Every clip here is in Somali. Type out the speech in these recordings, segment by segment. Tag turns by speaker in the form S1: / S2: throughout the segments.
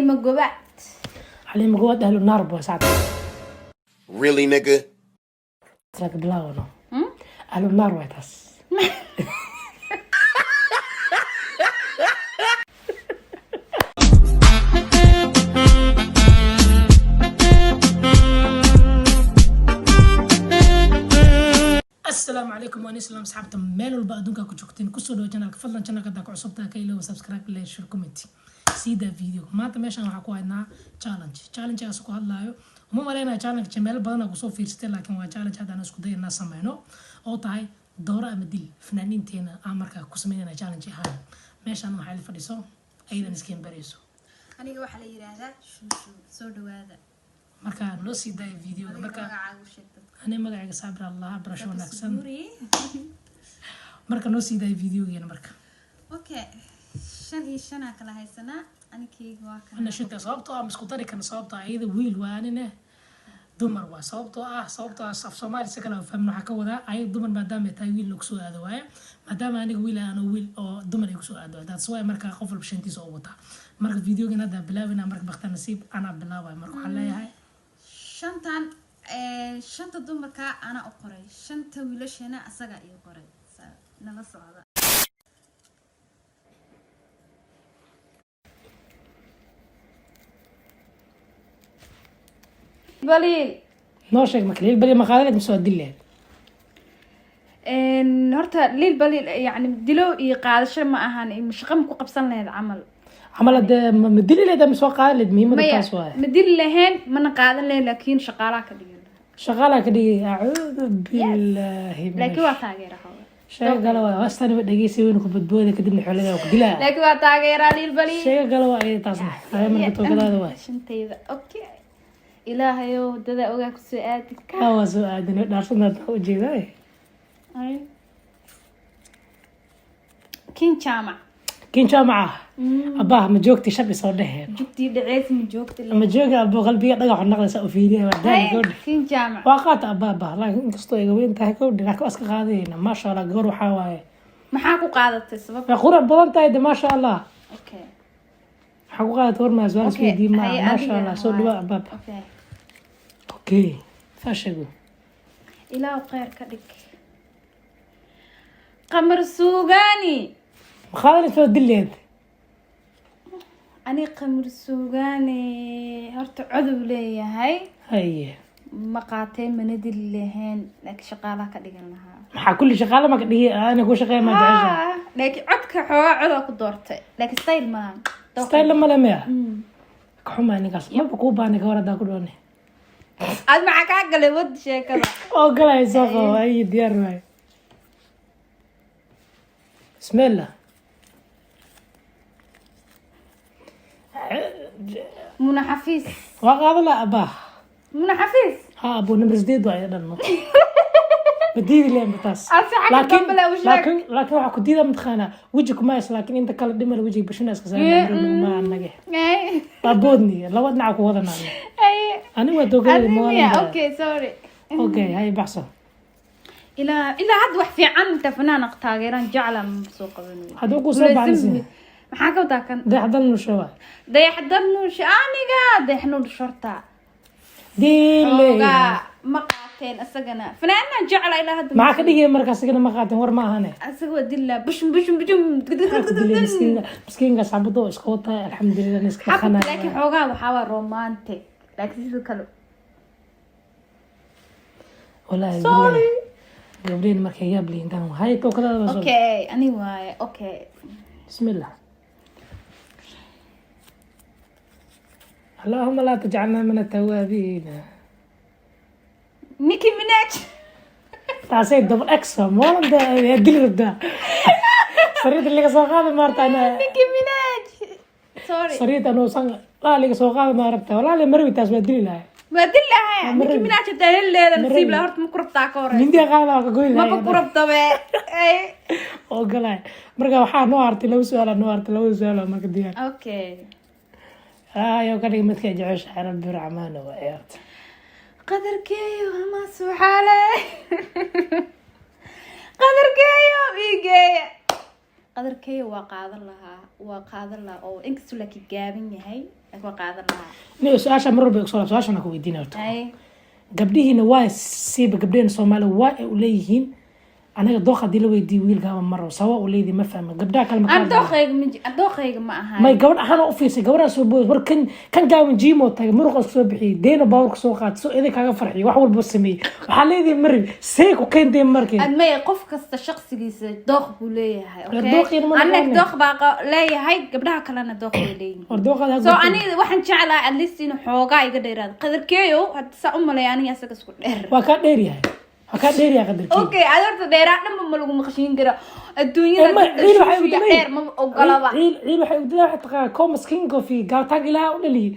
S1: مجوبات
S2: علي مجوات أهل النار بوسعت
S3: Really, nigga?
S2: تراك بلاونو أهل النار ويتاس السلام عليكم وانا اسلام صحابتي مeel walba adduunka ku joogteen kusoo dhawo channelka fadlan channelka hadda ku cusubtahay ka ilaw subscribe like share comment sida video maanta meeshan waxa ku haynaa challenge aas ku hadlaayo uma maleynaa challenge meel badan ku soo fiirsatay laakiin waa challenge hadda isku dayna sameeyno oo tahay doora ama dil fanaaniinteena aan markaa ku sameeyna challenge ahaan meeshan waxa la fadhiso aydan iskeen barayso
S1: aniga waxa la yiraahdaa shushu soo dhawaada
S2: marka noo sii day video marka أنا ما قاعد أصبر الله برشلونة نكسن مركا نوسي ده فيديو جينا مركا
S1: أوكي شن أكله هاي السنة أنا كي واقع
S2: أنا شفت صوبته مسكوتري كان صوبته عيد ويل وأنا دمر وصوبته صوبته صف سمار سكنا فهمنا حكوا ذا عيد دمر ما دام تاويل لكسو هذا ويا ما دام أنا ويل أنا ويل أو دمر يكسو هذا ده سواء مركا قفل بشنتي صوبته مركا فيديو جينا ده بلاوينا مركا بختار نصيب أنا بلاوي مركا حلاي هاي
S1: شنطان shanta dumarka ana u qoray shanta wiilashana asaga iyo qoray nala socda baliil
S2: noo sheeg marka liil baliil ma qaadaleed mise waa dileed
S1: horta liil baliil yani dilo iyo qaadasho ma ahan shaqo ma ku qabsan lahayd
S2: camal dee ma dili leed mise waa qaadaleed muhiimada taas waay
S1: ma dili lahayn mana qaadan lahayn laakiin shaqaalaha ka dhigan
S2: شغالة كدي أعوذ بالله
S1: لكن واتاجر هو
S2: شغالة أصلا بدي يسوي إنك بتبودي كدي حولها وكدلا
S1: لكن واتاجر على البليل
S2: شغالة أي تصنع هاي من بتوكل هذا واش
S1: شنتي إذا أوكي إلهي يو ده أوجاك سؤالك
S2: هو سؤال نرسمنا توجيه ذاي
S1: أي كين جامع
S2: كين جامعة أباه مجوكتي شبي صورده
S1: جوكتي دعيت من جوكتي
S2: مجوكي أبو قلبي ضيع حنقل سأفيدي وداني كود
S1: كين جامع
S2: وقعت أباه لكن قصته يقولين تاي كود لكن أسك قاعدين ما شاء الله قرو حواي
S1: ما حاكو قاعدة السبب
S2: يا خورة بلان تايد ما شاء الله
S1: أوكي
S2: حقو قاعدة ورما زوال سويدي ما شاء الله سو دواء أباب أوكي فاشقو
S1: إله خير كدك قمر سوغاني
S2: خالد سو دليد
S1: أنا قمر سوغاني هرت عذب لي
S2: هاي
S1: مقاتين من دل لهن لك شغالة كدقن لها
S2: maxaa kulli shaqaale ma ka dhigi ana ku shaqeey ma jecesha
S1: laakiin codka xoogaa cod ku doortay laakiin style ma
S2: style ma lama ka xuma ninkaas ma ku baani ka warada ku doonay
S1: aad ma ka galay wad sheekada
S2: oo galay soo ay diyaar way bismillah
S1: muna xafiis
S2: waa qaado la abaa
S1: muna xafiis
S2: ha abu number 8 waa dhanno بديد ليه بتاس لكن waxa ku diida midkhana waji kuma is laakiin inta kala dhimar waji bashina iska saarnaa ma anage baboodni laba dhinac ku wadanaa ani waa doogay moolan
S1: okay sorry
S2: okay hay baxso
S1: ila had wax fiican inta fanaan taageeran jaclan soo qabanay
S2: haduu ku soo baanisay
S1: maxaa ka wadaa kan
S2: dayaxdan nushawa
S1: dayaxdan nush aniga dayaxnu shorta
S2: diile
S1: ma qaateen asagana fanaana jacla ila hadda
S2: ma ka dhigay markaas asagana ma qaateen war ma ahane
S1: asaga dilla bush
S2: miskiinka sabado iska wata alxamdulillah iska
S1: khana laakiin xoogaa waxa waa romantic laakiin sidoo kale wallahi sorry gabriel markay yaableen tan hay to kala okay anyway okay
S2: bismillah اللهم لا تجعلنا من التوابين
S1: نيكي ميناج
S2: تعسيد دبل اكس مولا ده ديل ده صريت اللي سو قاده مارتا انا
S1: نيكي ميناج سوري
S2: صريت انا وصل لا اللي سو قاده ما ربته ولا اللي مروي تاس بدل لها
S1: بدل لها نيكي ميناج ده نسيب لها هرت مكربتا كور
S2: من دي قاده اقول
S1: ما بكربتا اي
S2: او غلاي marka waxa noo artay lagu su'aalo marka diyaar
S1: okay
S2: يا كان مثل جعش عرب برعمان وعيرت
S1: قدر كيو ما سبحانه قدر كيو بيجي قدر كيو وقاض الله أو إنك سلك جابين هاي ku qaadan lahaa
S2: nin su'aasha mar walba soo su'aashana ku weydiinaa
S1: ay
S2: gabdhihiina waa siiba gabdheen Soomaaliya waa ay u leeyihiin anaga dooq hadii la weydiiyo wiilkaaga maro sawa u leeyahay ma fahmo gabdhaha kale ma
S1: dooqayga ma aha
S2: may gabadh ahaan u fiisay gabadha soo bood war kan gaawan jiimo tagay muruqa soo bixiyay deena baawrka soo qaad soo idin kaaga farxiyo wax walba sameeyay waxa leeyahay marin see ku keentay markii
S1: admay qof kasta shakhsigiisa dooq buu leeyahay okay anag dooq baa leeyahay gabdhaha kalena dooq bay leeyihiin
S2: war dooqada
S1: soo aniga waxaan jeclaa at least inuu xoogaa iga dheeraado qadarkeeyo hadda saa u maleeyo aniga asaga isku dheer
S2: waa ka dheer yahay haka dheer yaa qadarkeeyo
S1: okay adarta dheeraa dhanba ma lagu maqashin karo adduunyada dheer ma ogolaba
S2: ciil waxay u dilaa xataa ko maskin fi gaartaan ilaa u dhaliy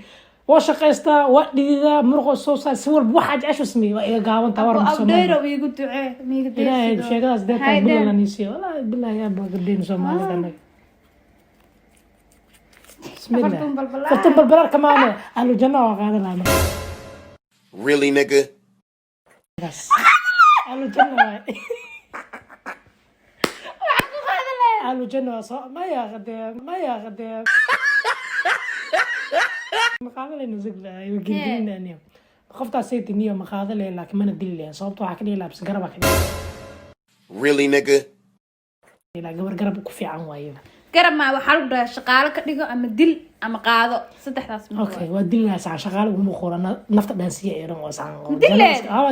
S2: waa shaqaysta waa dhidida muruqa soo saar si walba waxa jecesho sameeyay waa iga gaaban tabar ma soo
S1: dheer oo igu ducee miiga
S2: dheer sheegadaas deetan bilaa niisi wallahi billahi yaa baa gabdheen Soomaalida anaga bismillah fartan balbalar kamaana ahlu janna waa qaadanayna
S3: Really, nigga?
S2: ahlu janna ahlu janna soo ma yaa qadee maqaadaleyna zigla ay geedinayaan qoftaas ay tiniyo maqaadaley laakiin mana dilleen sababtoo waxa ka dhigay laabs garab ka dhigay
S3: Really, nigga?
S2: ilaa gabar garab ku fiican waayo
S1: garab ma waxa lagu dhahay shaqaale ka dhigo ama dil ama qaado saddexdaas ma
S2: okay waa dillaas shaqaale ugu qorana nafta dhaansiya ee dhan waa saan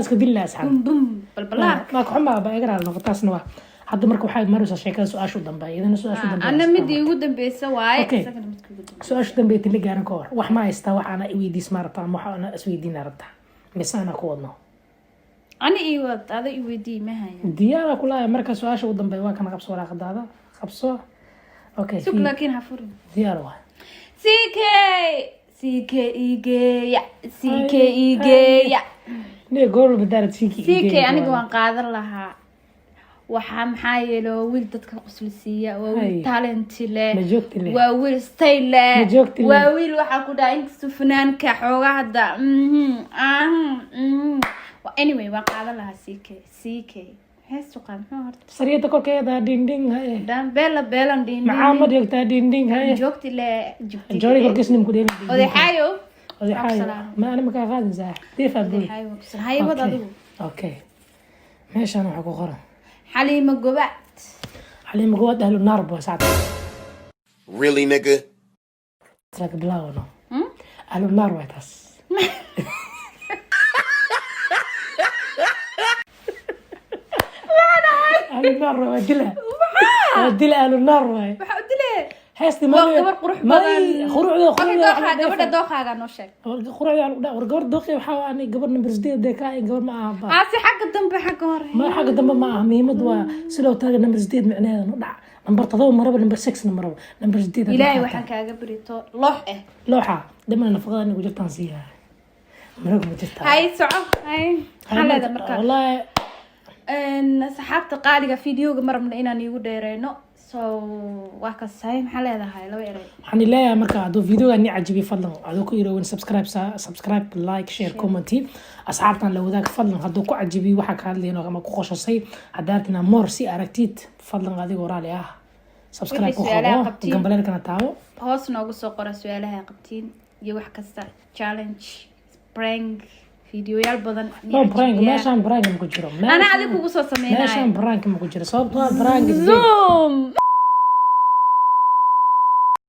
S2: iska dillaas
S1: bum balbalaar
S2: ma ku xuma baa igara noqotaasna waa hadda marka waxay maraysaa sheekada su'aashu dambeeyay idina su'aashu dambeeyay
S1: ana mid ugu dambeeyay waaye
S2: isaga mid ugu dambeeyay su'aashu dambeeyay tili gaaran ka hor wax ma haysta waxaana i weydiis maarta ama waxaana is weydiin rabta misana ku wadno
S1: ani i wad ada i weydii ma hayo
S2: diyaara kula marka su'aashu ugu dambeeyay waa kana qabso waraaqadaada qabso okay
S1: sug laakiin ha furin
S2: diyaar waa
S1: CK igeeya
S2: nee goor badaarad
S1: CK aniga waan qaadan lahaa waxa maxaa yeelo wiil dadka qoslisiya waa wiil talent leh waa wiil style leh waa wiil waxa ku dhaay inta fanaanka xoogaa hadda anyway waan qaadan lahaa CK heestu qaan horta
S2: sariyada kolkeeda dinding hay
S1: dan bela dinding
S2: maxamed yagta dinding hay
S1: joogti le
S2: jori kolkisnim ku dheelay
S1: odaxayo
S2: ma ana ma ka qaadin saa deefa buu
S1: hayo wad adigu
S2: okay meeshan waxa ku qoran
S1: حليمة قبعت
S2: حليمة قبعت أهل النار بوسعت
S3: Really, nigga?
S2: تراك بلاونا أهل النار ويتاس أهل النار ودلها أهل النار وي هاستي ما
S1: قبل دوخها نوشك
S2: قبل دوخي وحاواني قبل نمبر جديد ديكاي قبل ما أهبا
S1: عاسي حق الدنب حق ورا
S2: ما حق الدنب ما أهمي مدوا سلو تاقي نمبر جديد معناه نضع نمبر تضو مرة نمبر 6 مرة نمبر جديد
S1: إلهي وحكا قبريتو
S2: لوحة دمنا نفقدني وجبت تنسيها مرق مجبتها
S1: هاي صعب هاي حل هذا مركز
S2: والله
S1: ان سحبت قالقه فيديو مره من inaan igu dheereyno so wax ka saay maxaa leedahay laba eray
S2: waxaan ilaahay marka aad video ni cajibi fadlan aad ku yiraahdo subscribe like share comment asxaabtan la wadaag fadlan haduu ku cajibi waxa ka hadlayno ama ku qoshasay hadaadna more si aragtid fadlan adiga waraali ah subscribe ku qabo gambalelkana taawo
S1: hoos noogu soo qora su'aalaha qabtiin iyo wax kasta challenge prank فيديوهات بدن
S2: لا برانك ماشان برانك ما كجرو
S1: انا عادي كوغو سو سميناي
S2: ماشان برانك ما كجرو صوت برانك
S1: زوم